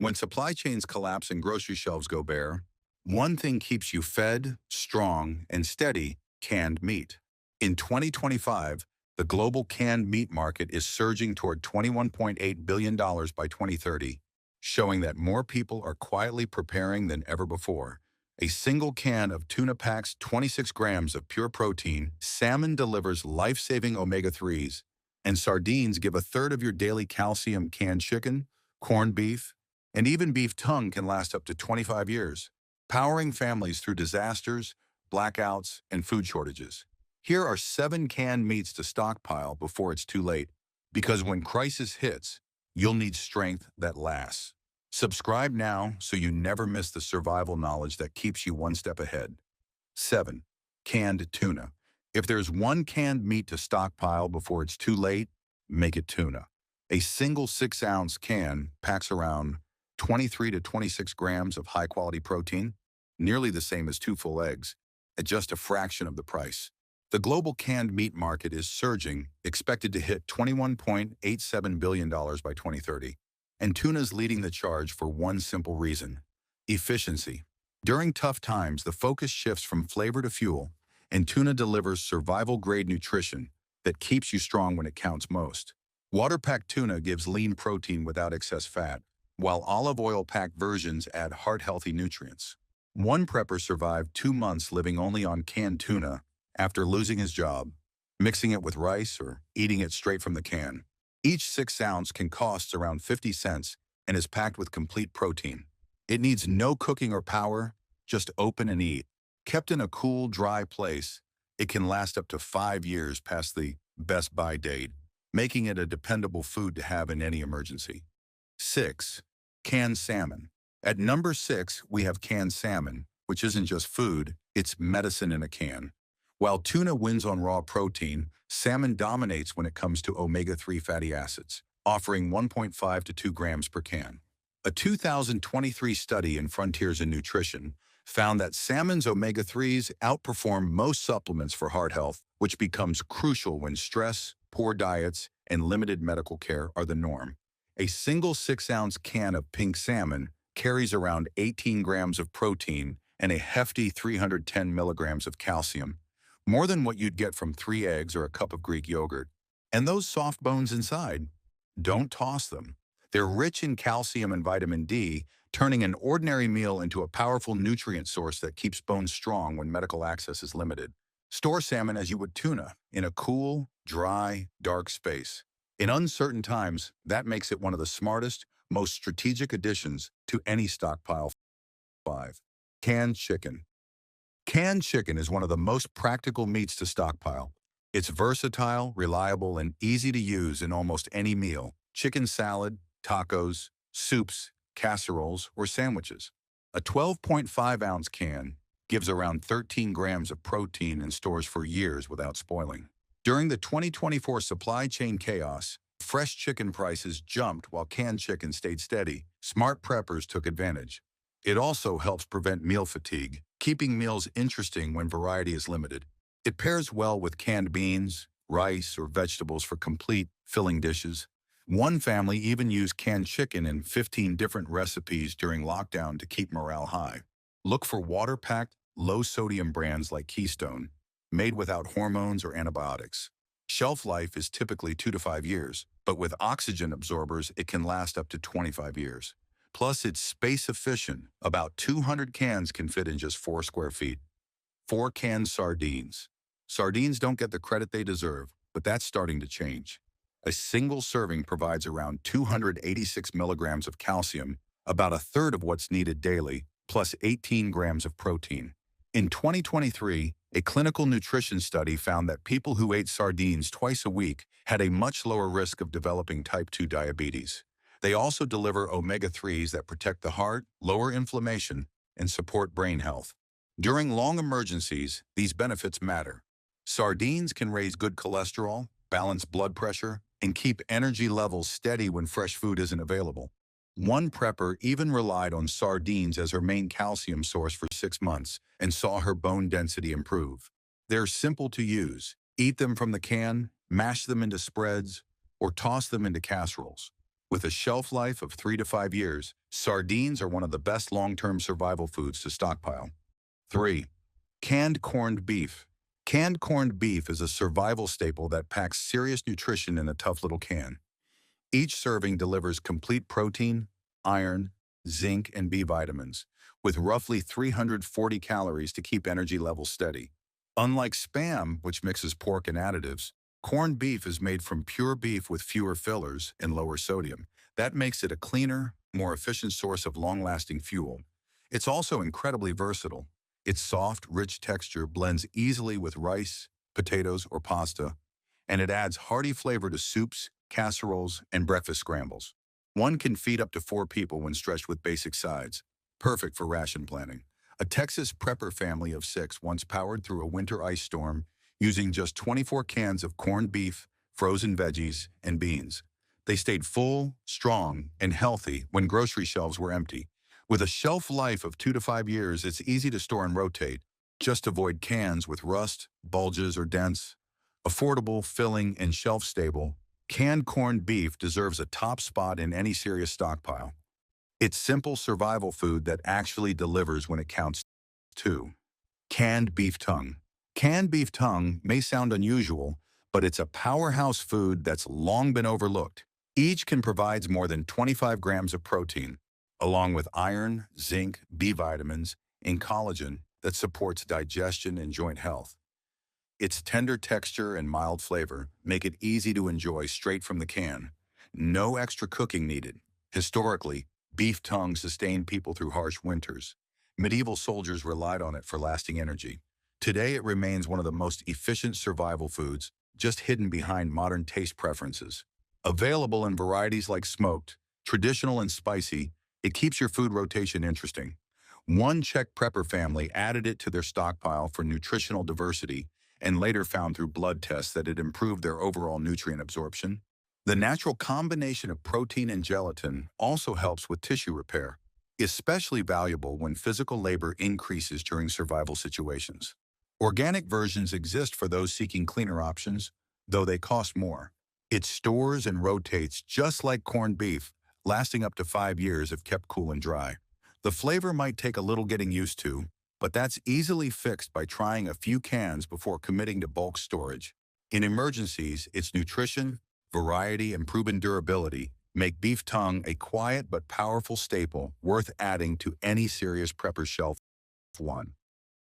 When supply chains collapse and grocery shelves go bare, one thing keeps you fed, strong, and steady: canned meat. In 2025, the global canned meat market is surging toward $21.8 billion by 2030, showing that more people are quietly preparing than ever before. A single can of tuna packs 26 grams of pure protein, salmon delivers life-saving omega-3s, and sardines give a third of your daily calcium. Canned chicken, corned beef, and even beef tongue can last up to 25 years, powering families through disasters, blackouts, and food shortages. Here are 7 canned meats to stockpile before it's too late, because when crisis hits, you'll need strength that lasts. Subscribe now so you never miss the survival knowledge that keeps you one step ahead. 7. Canned tuna. If there's one canned meat to stockpile before it's too late, make it tuna. A single 6-ounce can packs around 23 to 26 grams of high-quality protein, nearly the same as 2 full eggs, at just a fraction of the price. The global canned meat market is surging, expected to hit $21.87 billion by 2030. And tuna's leading the charge for one simple reason: efficiency. During tough times, the focus shifts from flavor to fuel, and tuna delivers survival-grade nutrition that keeps you strong when it counts most. Water-packed tuna gives lean protein without excess fat, while olive oil-packed versions add heart-healthy nutrients. One prepper survived 2 months living only on canned tuna after losing his job, mixing it with rice or eating it straight from the can. Each 6-ounce can cost around 50 cents and is packed with complete protein. It needs no cooking or power, just open and eat. Kept in a cool, dry place, it can last up to 5 years past the best by date, making it a dependable food to have in any emergency. 6. Canned salmon. At number 6, we have canned salmon, which isn't just food, it's medicine in a can. While tuna wins on raw protein, salmon dominates when it comes to omega-3 fatty acids, offering 1.5 to 2 grams per can. A 2023 study in Frontiers in Nutrition found that salmon's omega-3s outperform most supplements for heart health, which becomes crucial when stress, poor diets, and limited medical care are the norm. A single 6-ounce can of pink salmon carries around 18 grams of protein and a hefty 310 milligrams of calcium, more than what you'd get from 3 eggs or a cup of Greek yogurt. And those soft bones inside, don't toss them. They're rich in calcium and vitamin D, turning an ordinary meal into a powerful nutrient source that keeps bones strong when medical access is limited. Store salmon as you would tuna, in a cool, dry, dark space. In uncertain times, that makes it one of the smartest, most strategic additions to any stockpile. 5. Canned chicken. Canned chicken is one of the most practical meats to stockpile. It's versatile, reliable, and easy to use in almost any meal: chicken salad, tacos, soups, casseroles, or sandwiches. A 12.5-ounce can gives around 13 grams of protein and stores for years without spoiling. During the 2024 supply chain chaos, fresh chicken prices jumped while canned chicken stayed steady. Smart preppers took advantage. It also helps prevent meal fatigue, keeping meals interesting when variety is limited. It pairs well with canned beans, rice, or vegetables for complete, filling dishes. One family even used canned chicken in 15 different recipes during lockdown to keep morale high. Look for water-packed, low-sodium brands like Keystone, made without hormones or antibiotics. Shelf life is typically 2 to 5 years, but with oxygen absorbers, it can last up to 25 years. Plus, it's space efficient. About 200 cans can fit in just 4 square feet. 4 canned sardines. Sardines don't get the credit they deserve, but that's starting to change. A single serving provides around 286 milligrams of calcium, about a third of what's needed daily, plus 18 grams of protein. In 2023, a clinical nutrition study found that people who ate sardines twice a week had a much lower risk of developing type 2 diabetes. They also deliver omega-3s that protect the heart, lower inflammation, and support brain health. During long emergencies, these benefits matter. Sardines can raise good cholesterol, balance blood pressure, and keep energy levels steady when fresh food isn't available. One prepper even relied on sardines as her main calcium source for 6 months and saw her bone density improve. They're simple to use. Eat them from the can, mash them into spreads, or toss them into casseroles. With a shelf life of 3 to 5 years, sardines are one of the best long-term survival foods to stockpile. 3. Canned corned beef. Canned corned beef is a survival staple that packs serious nutrition in a tough little can. Each serving delivers complete protein, iron, zinc, and B vitamins, with roughly 340 calories to keep energy levels steady. Unlike Spam, which mixes pork and additives, corned beef is made from pure beef with fewer fillers and lower sodium. That makes it a cleaner, more efficient source of long-lasting fuel. It's also incredibly versatile. Its soft, rich texture blends easily with rice, potatoes, or pasta, and it adds hearty flavor to soups, casseroles, and breakfast scrambles. One can feed up to 4 people when stretched with basic sides. Perfect for ration planning. A Texas prepper family of 6 once powered through a winter ice storm using just 24 cans of corned beef, frozen veggies, and beans. They stayed full, strong, and healthy when grocery shelves were empty. With a shelf life of 2 to 5 years, it's easy to store and rotate. Just avoid cans with rust, bulges, or dents. Affordable, filling, and shelf-stable, canned corned beef deserves a top spot in any serious stockpile. It's simple survival food that actually delivers when it counts. 2. Canned beef tongue. Canned beef tongue may sound unusual, but it's a powerhouse food that's long been overlooked. Each can provide more than 25 grams of protein, along with iron, zinc, B vitamins, and collagen that supports digestion and joint health. Its tender texture and mild flavor make it easy to enjoy straight from the can. No extra cooking needed. Historically, beef tongue sustained people through harsh winters. Medieval soldiers relied on it for lasting energy. Today, it remains one of the most efficient survival foods, just hidden behind modern taste preferences. Available in varieties like smoked, traditional, and spicy, it keeps your food rotation interesting. One Czech prepper family added it to their stockpile for nutritional diversity and later found through blood tests that it improved their overall nutrient absorption. The natural combination of protein and gelatin also helps with tissue repair, especially valuable when physical labor increases during survival situations. Organic versions exist for those seeking cleaner options, though they cost more. It stores and rotates just like corned beef, lasting up to 5 years if kept cool and dry. The flavor might take a little getting used to, but that's easily fixed by trying a few cans before committing to bulk storage. In emergencies, its nutrition, variety, and proven durability make beef tongue a quiet but powerful staple worth adding to any serious prepper's shelf. 1.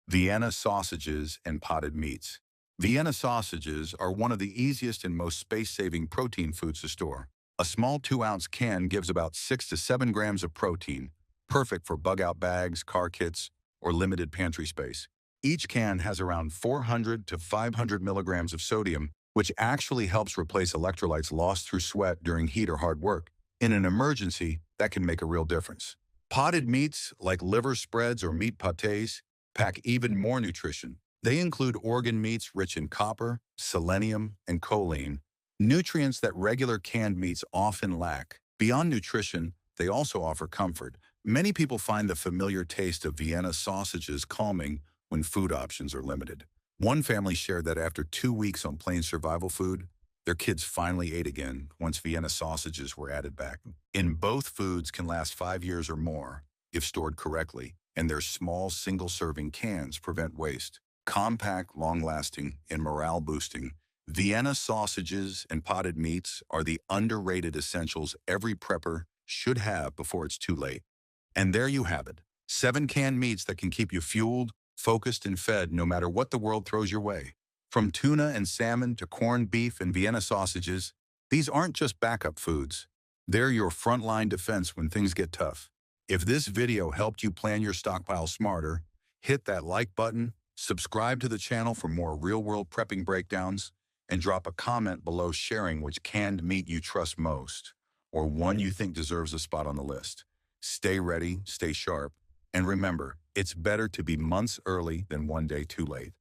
Vienna sausages and potted meats. Vienna sausages are one of the easiest and most space-saving protein foods to store. A small 2-ounce can gives about 6 to 7 grams of protein, perfect for bug-out bags, car kits, or limited pantry space. Each can has around 400 to 500 milligrams of sodium, which actually helps replace electrolytes lost through sweat during heat or hard work. In an emergency, that can make a real difference. Potted meats, like liver spreads or meat pâtés, pack even more nutrition. They include organ meats rich in copper, selenium, and choline, nutrients that regular canned meats often lack. Beyond nutrition, they also offer comfort. Many people find the familiar taste of Vienna sausages calming when food options are limited. One family shared that after 2 weeks on plain survival food, their kids finally ate again once Vienna sausages were added back. And both foods can last 5 years or more if stored correctly, and their small single-serving cans prevent waste. Compact, long-lasting, and morale-boosting, Vienna sausages and potted meats are the underrated essentials every prepper should have before it's too late. And there you have it, 7 canned meats that can keep you fueled, focused, and fed no matter what the world throws your way. From tuna and salmon to corned beef and Vienna sausages, these aren't just backup foods. They're your frontline defense when things get tough. If this video helped you plan your stockpile smarter, hit that like button, subscribe to the channel for more real-world prepping breakdowns, and drop a comment below sharing which canned meat you trust most, or one you think deserves a spot on the list. Stay ready, stay sharp, and remember, it's better to be months early than one day too late.